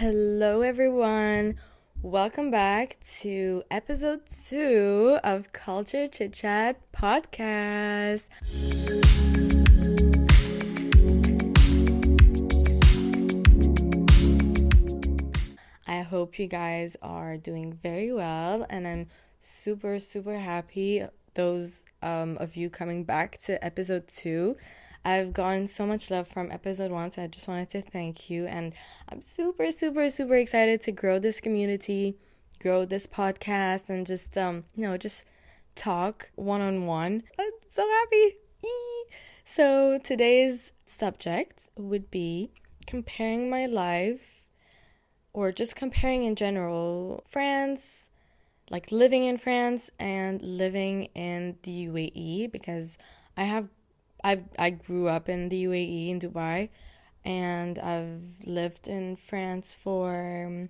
Hello, everyone. Welcome back to episode 2 of Culture Chit Chat podcast. I hope you guys are doing very well, and I'm super happy those of you coming back to episode 2. I've gotten so much love from episode 1, so I just wanted to thank you, and I'm super excited to grow this community, grow this podcast, and just talk one-on-one. I'm so happy. Yee. So today's subject would be comparing my life, or just comparing in general, France, like living in France and living in the UAE, because I grew up in the UAE in Dubai, and I've lived in France for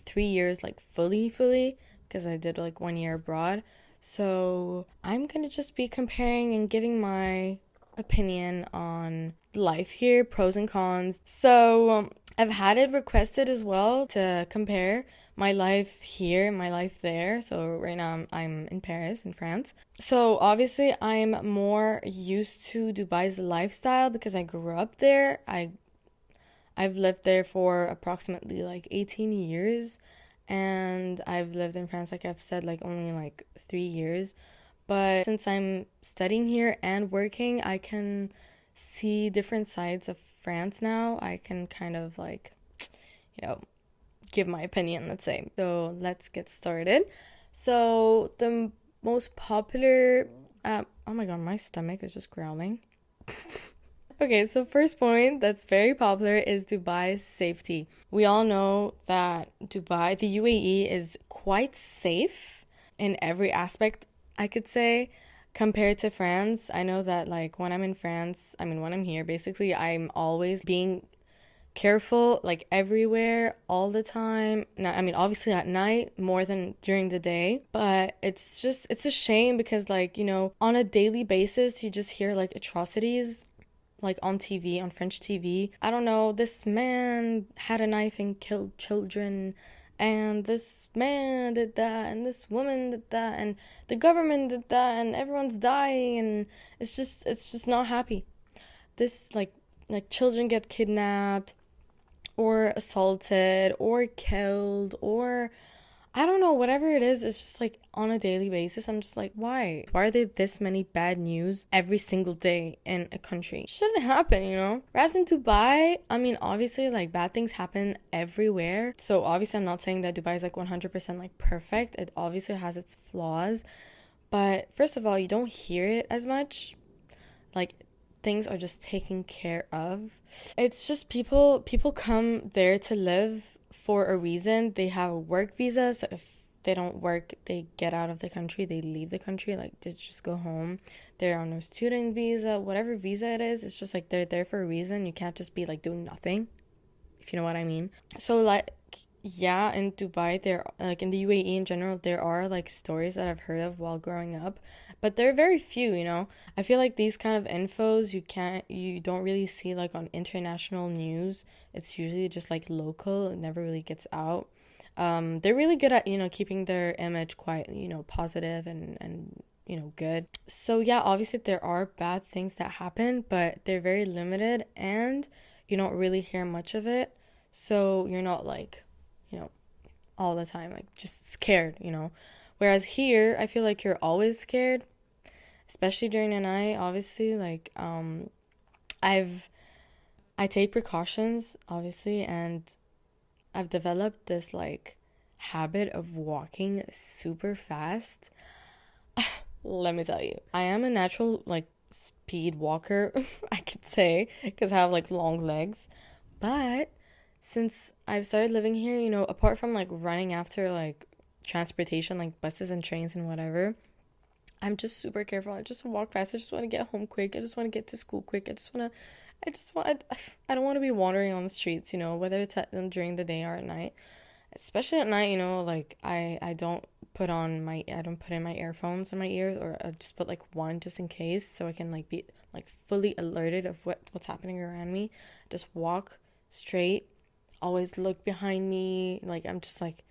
3 years, like fully, because I did like 1 year abroad. So I'm gonna just be comparing and giving my opinion on life here, pros and cons. So I've had it requested as well to compare my life here, my life there. So right now I'm in Paris, in France. So obviously I'm more used to Dubai's lifestyle because I grew up there. I've lived there for approximately like 18 years, and I've lived in France, like I've said, like only like 3 years. But since I'm studying here and working, I can see different sides of France now. I can kind of like, give my opinion, let's say. So let's get started. So the most popular, oh my god, my stomach is just growling. Okay, so first point that's very popular is Dubai's safety. We all know that Dubai, the UAE, is quite safe in every aspect, I could say, compared to France. I know that like when I'm in France, when I'm here, basically I'm always being careful, like everywhere, all the time. Now, obviously at night more than during the day, but it's a shame because on a daily basis you just hear like atrocities, like on TV, on French TV. I don't know, this man had a knife and killed children, and this man did that, and this woman did that, and the government did that, and everyone's dying, and it's just not happy. This like children get kidnapped or assaulted or killed, or I don't know, whatever it is, it's just like on a daily basis. I'm just like, why? Why are there this many bad news every single day in a country? It shouldn't happen. Whereas in Dubai, obviously like bad things happen everywhere. So obviously I'm not saying that Dubai is like 100% like perfect. It obviously has its flaws. But first of all, you don't hear it as much. Like things are just taken care of. It's just people come there to live for a reason. They have a work visa, so if they don't work, they get out of the country, they leave the country, like they just go home. They're on a student visa, whatever visa it is. It's just like they're there for a reason. You can't just be like doing nothing, if you know what I mean. So like, yeah, in Dubai, there, like in the UAE in general, there are like stories that I've heard of while growing up, but they're very few. I feel like these kind of infos you don't really see like on international news. It's usually just like local. It never really gets out. They're really good at keeping their image quite positive and good. So yeah, obviously there are bad things that happen, but they're very limited, and you don't really hear much of it. So you're not like all the time like just scared. Whereas here I feel like you're always scared, especially during the night. Obviously, like I take precautions, obviously, and I've developed this like habit of walking super fast. Let me tell you, I am a natural like speed walker, I could say, because I have like long legs. But since I've started living here, apart from like running after like transportation, like buses and trains and whatever, I'm just super careful. I just walk fast. I just want to get home quick. I just want to get to school quick. I don't want to be wandering on the streets, whether it's during the day or at night. Especially at night, like I don't put in my earphones in my ears, or I just put like one just in case, so I can like be like fully alerted of what's happening around me. Just walk straight always look behind me. Like, I'm just like,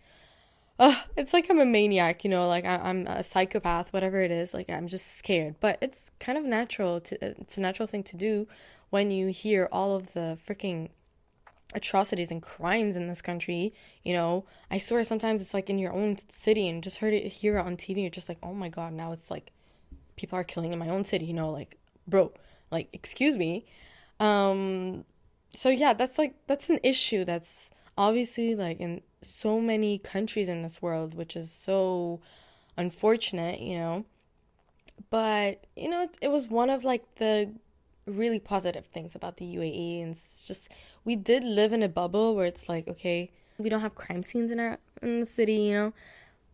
it's like I'm a maniac, like I'm a psychopath, whatever it is. Like, I'm just scared. But it's kind of it's a natural thing to do when you hear all of the freaking atrocities and crimes in this country. I swear sometimes it's like in your own city and just hear it on TV. You're just like, oh my God, now it's like people are killing in my own city, like, bro, like, excuse me. So yeah, that's an issue that's obviously like in so many countries in this world, which is so unfortunate. But it was one of like the really positive things about the UAE, and it's just we did live in a bubble where it's like, okay, we don't have crime scenes in the city.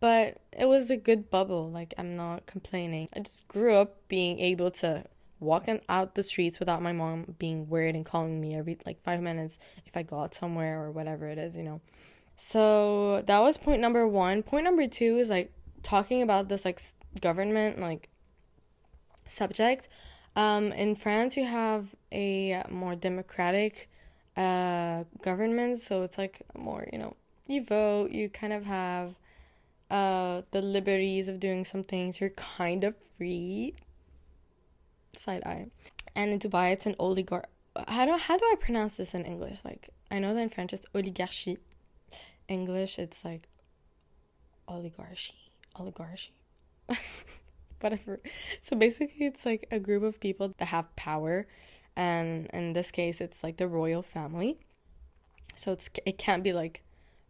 But it was a good bubble. Like, I'm not complaining. I just grew up being able to walking out the streets without my mom being weird and calling me every like 5 minutes if I got somewhere or whatever it is. So that was point number one. Point number two is like talking about this like government like subject. In France, you have a more democratic government, so it's like more, you vote, you kind of have the liberties of doing some things. You're kind of free. Side eye. And in Dubai, it's an oligarch. How do I pronounce this in English? Like, I know that in French it's oligarchie. English, it's like oligarchy. Whatever. So basically, it's like a group of people that have power, and in this case, it's like the royal family. So it can't be like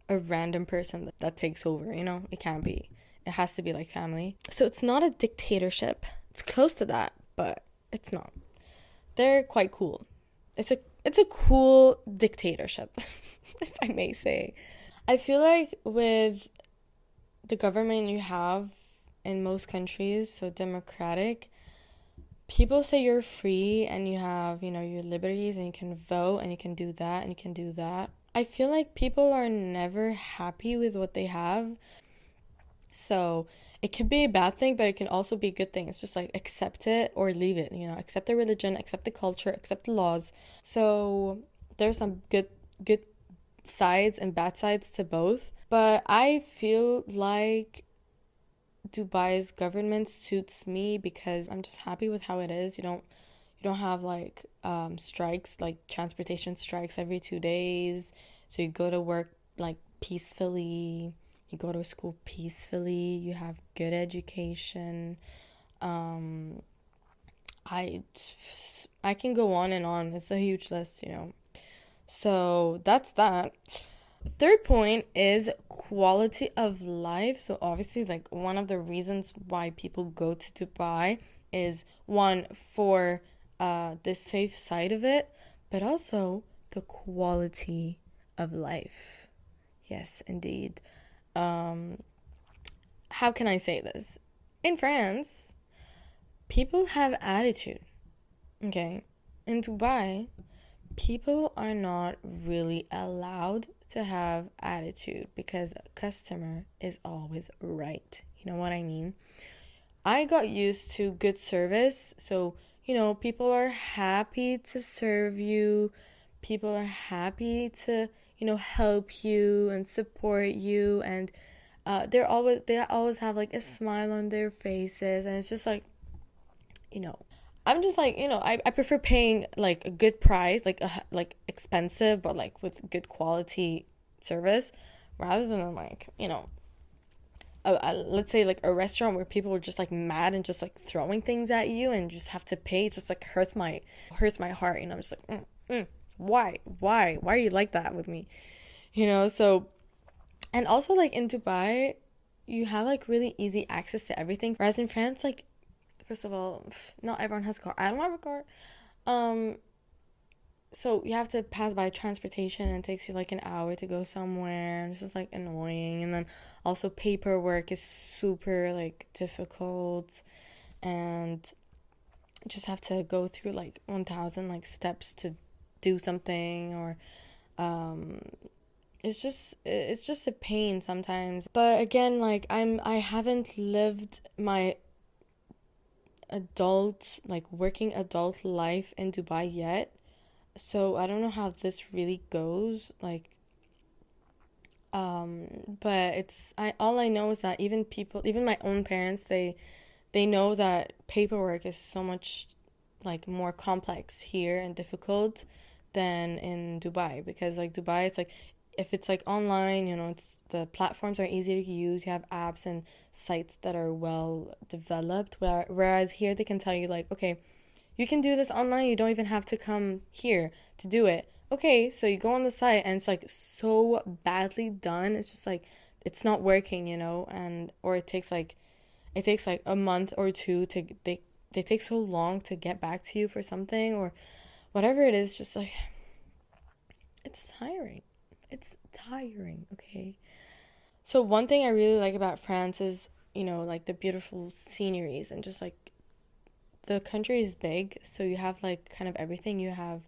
a random person that takes over. It can't be. It has to be like family. So it's not a dictatorship. It's close to that, but it's not. They're quite cool. It's a cool dictatorship, if I may say. I feel like with the government you have in most countries, so democratic, people say you're free and you have, your liberties and you can vote and you can do that and you can do that. I feel like people are never happy with what they have. So it could be a bad thing, but it can also be a good thing. It's just like accept it or leave it, accept the religion, accept the culture, accept the laws. So there's some good sides and bad sides to both. But I feel like Dubai's government suits me because I'm just happy with how it is. You don't have like strikes, like transportation strikes every 2 days. So you go to work like peacefully. You go to school peacefully. You have good education. I can go on and on. It's a huge list. So that's that. Third point is quality of life. So obviously, like, one of the reasons why people go to Dubai is one for the safe side of it, but also the quality of life. Yes, indeed. How can I say this? In France, people have attitude. Okay? In Dubai, people are not really allowed to have attitude because a customer is always right. You know what I mean? I got used to good service. So, people are happy to serve you. People are happy to, help you and support you. And they always have like a smile on their faces. And it's just like, I'm just like, I prefer paying like a good price, like expensive, but like with good quality service, rather than like, let's say like a restaurant where people are just like mad and just like throwing things at you and just have to pay. It just like hurts my heart. I'm just like, why are you like that with me? So, and also like in Dubai, you have like really easy access to everything, whereas in France, like, first of all, not everyone has a car. I don't have a car. So you have to pass by transportation and it takes you like an hour to go somewhere. And it's just like annoying. And then also paperwork is super like difficult. And you just have to go through like 1,000 like steps to do something, or it's just a pain sometimes. But again, like I haven't lived my working adult life in Dubai yet, so I don't know how this really goes. Like, But all I know is that even my own parents, they know that paperwork is so much like more complex here and difficult than in Dubai, because like Dubai, it's like if it's like online, it's the platforms are easy to use. You have apps and sites that are well developed, whereas here they can tell you like, okay, you can do this online. You don't even have to come here to do it. Okay, so you go on the site and it's like so badly done. It's just like it's not working, and or it takes like a month or two to they take so long to get back to you for something or whatever it is. Just like it's tiring. It's tiring. Okay. So one thing I really like about France is like the beautiful sceneries, and just like the country is big, so you have like kind of everything. You have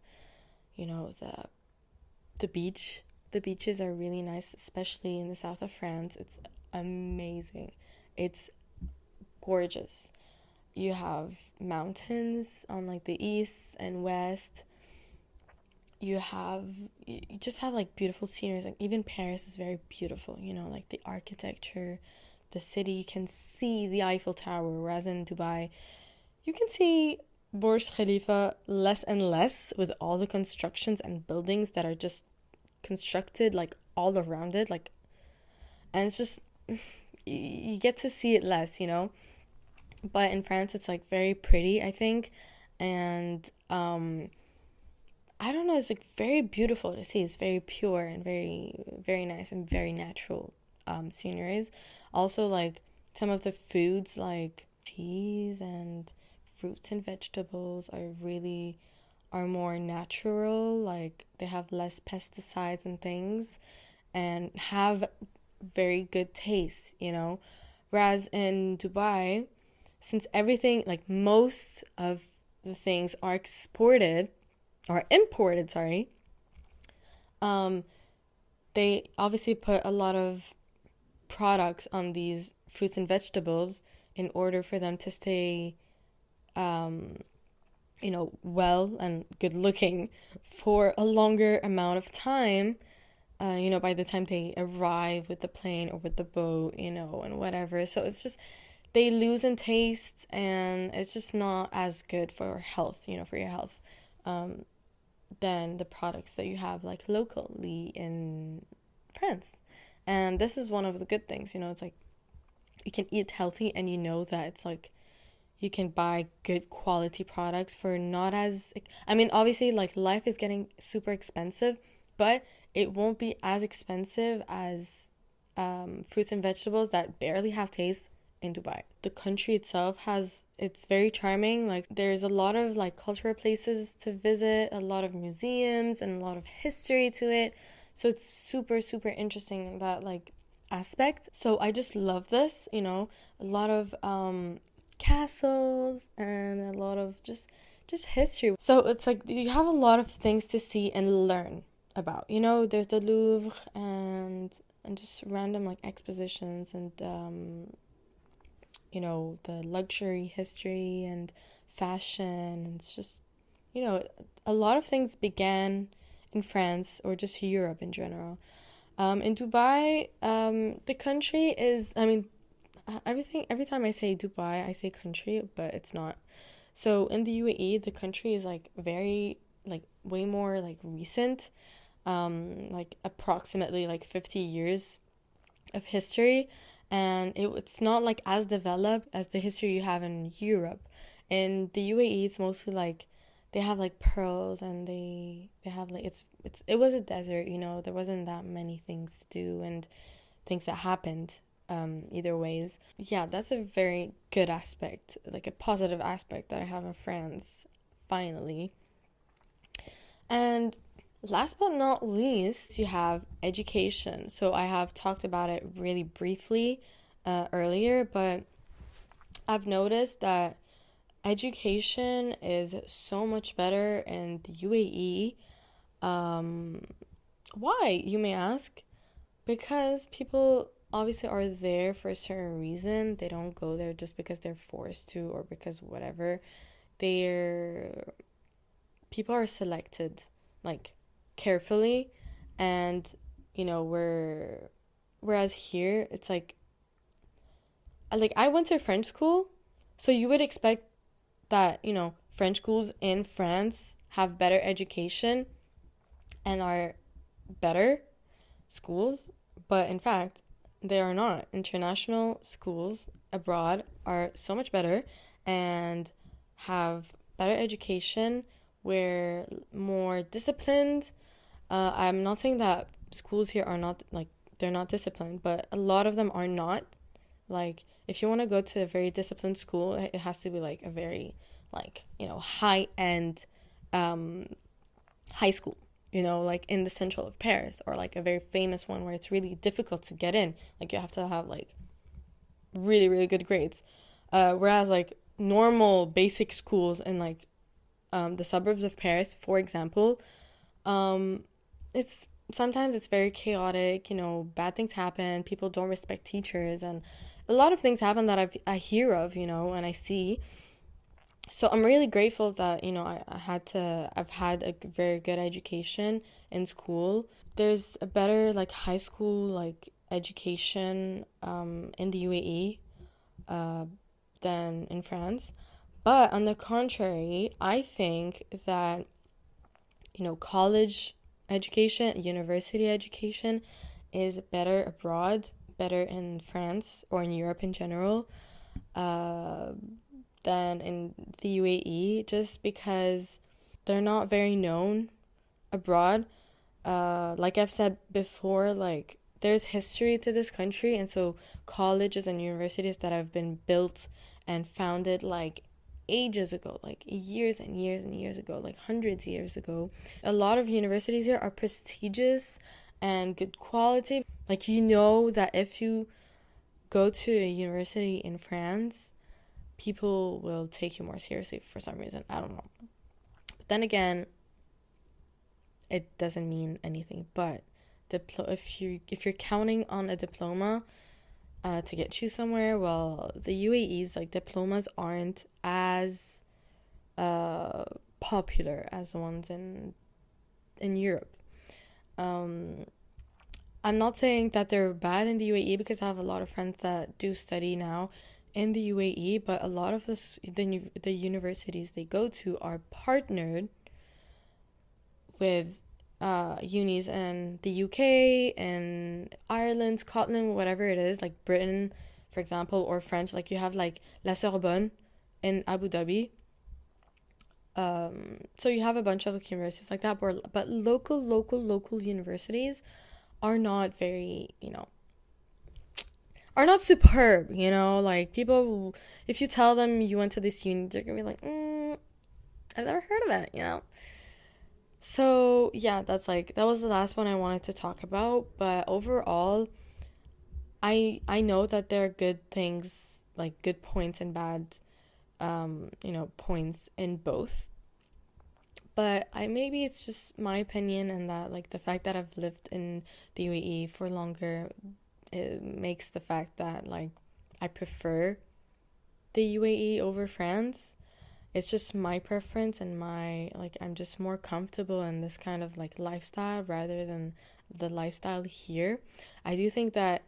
the beach. The beaches are really nice, especially in the south of France. It's amazing. It's gorgeous. You have mountains on like the east and west. You just have like beautiful sceneries. Like even Paris is very beautiful, like the architecture, the city. You can see the Eiffel Tower, whereas in Dubai you can see Burj Khalifa less and less, with all the constructions and buildings that are just constructed like all around it, like, and it's just you get to see it less. But in France it's like very pretty, I think, and I don't know, it's like very beautiful to see. It's very pure and very, very nice and very natural sceneries. Also, like some of the foods, like cheese and fruits and vegetables, are more natural. Like they have less pesticides and things, and have very good taste. Whereas in Dubai, since everything, like most of the things are imported, sorry, um, they obviously put a lot of products on these fruits and vegetables in order for them to stay, um, well and good looking for a longer amount of time. By the time they arrive with the plane or with the boat, and whatever. So it's just, they lose in taste, and it's just not as good for health, for your health. Than the products that you have like locally in France. And this is one of the good things, it's like you can eat healthy, and that it's like you can buy good quality products for not as, I mean, obviously like life is getting super expensive, but it won't be as expensive as fruits and vegetables that barely have taste in Dubai. The country itself it's very charming. Like there's a lot of like cultural places to visit, a lot of museums, and a lot of history to it. So it's super, super interesting, that like aspect. So I just love this, a lot of castles and a lot of just history. So it's like you have a lot of things to see and learn about. There's the Louvre and just random like expositions and the luxury history and fashion. And it's just, a lot of things began in France, or just Europe in general. In Dubai, the country is, I mean, every time I say Dubai, I say country, but it's not. So in the UAE, the country is like very, like way more like recent, like approximately like 50 years of history. And it's not like as developed as the history you have in Europe. In the UAE, it's mostly like they have like pearls, and they have like it was a desert, there wasn't that many things to do and things that happened either ways. Yeah, that's a very good aspect, like a positive aspect that I have in France, finally. And last but not least, you have education. So I have talked about it really briefly earlier, but I've noticed that education is so much better in the UAE. Why, you may ask? Because people obviously are there for a certain reason. They don't go there just because they're forced to, or because whatever. People are selected like carefully, and we're Whereas here, it's like I went to French school, so you would expect that, French schools in France have better education and are better schools, but in fact, they are not. International schools abroad are so much better and have better education. We're more disciplined. I'm not saying that schools here are not like they're not disciplined, but a lot of them are not. Like, if you want to go to a very disciplined school, it has to be like a very, like, high end high school, like in the central of Paris, or like a very famous one where it's really difficult to get in. Like, you have to have like really, really good grades. Whereas like normal basic schools in like the suburbs of Paris, for example, it's sometimes it's very chaotic. Bad things happen. People don't respect teachers, and a lot of things happen that I hear of, and I see. So I'm really grateful that I've had a very good education in school. There's a better like high school like education in the UAE uh, than in France. But on the contrary, I think that college education, university education is better abroad, better in France or in Europe in general, uh, than in the UAE, just because they're not very known abroad. Like I've said before, like there's history to this country, and so colleges and universities that have been built and founded like ages ago, like years and years and years ago, like hundreds of years ago. A lot of universities here are prestigious and good quality. Like, that if you go to a university in France, people will take you more seriously for some reason. I don't know. But then again, it doesn't mean anything. But if you're counting on a diploma to get you somewhere, well, the UAE's like diplomas aren't as popular as the ones in Europe. I'm not saying that they're bad in the UAE, because I have a lot of friends that do study now in the UAE, but a lot of the universities they go to are partnered with unis in the UK and Ireland, Scotland, whatever it is, like Britain, for example, or French. Like, you have like La Sorbonne in Abu Dhabi. So you have a bunch of like universities like that, but local universities are not very, are not superb, like people, if you tell them you went to this uni, they're gonna be like, I've never heard of it. So yeah, that was the last one I wanted to talk about. But overall, I know that there are good things, like good points and bad points in both. But maybe it's just my opinion, and that like the fact that I've lived in the UAE for longer, it makes the fact that like I prefer the UAE over France. It's just my preference, and I'm just more comfortable in this kind of like lifestyle rather than the lifestyle here. I do think that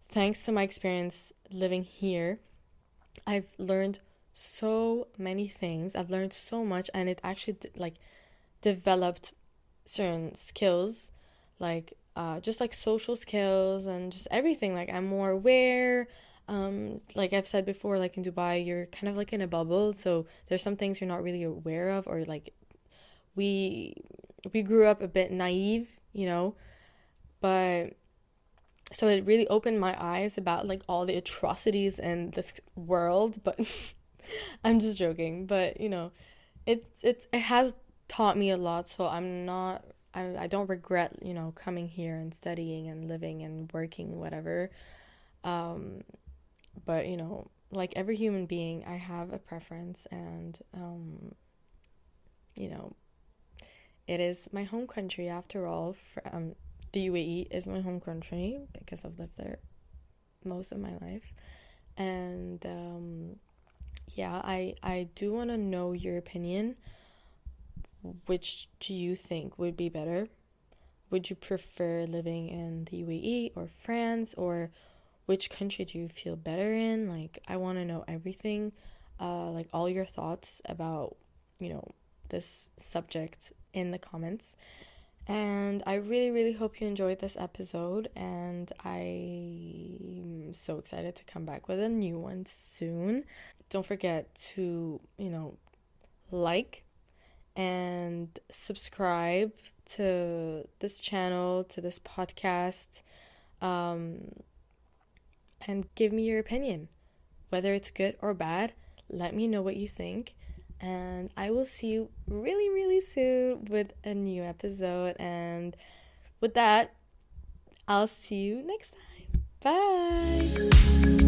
thanks to my experience living here, I've learned so many things. I've learned so much, and it actually developed certain skills, like just like social skills and just everything. Like, I'm more aware. Like I've said before, like in Dubai, you're kind of like in a bubble, so there's some things you're not really aware of, or like we grew up a bit naive, but so it really opened my eyes about like all the atrocities in this world. But I'm just joking. But it has taught me a lot, so I don't regret coming here and studying and living and working, whatever. But like every human being, I have a preference, and it is my home country after all. The UAE is my home country because I've lived there most of my life. And yeah, I do want to know your opinion. Which do you think would be better? Would you prefer living in the UAE or France, or which country do you feel better in? Like, I want to know everything, like all your thoughts about, this subject in the comments. And I really, really hope you enjoyed this episode, and I'm so excited to come back with a new one soon. Don't forget to, like and subscribe to this channel, to this podcast, and give me your opinion. Whether it's good or bad, let me know what you think. And I will see you really, really soon with a new episode. And with that, I'll see you next time. Bye.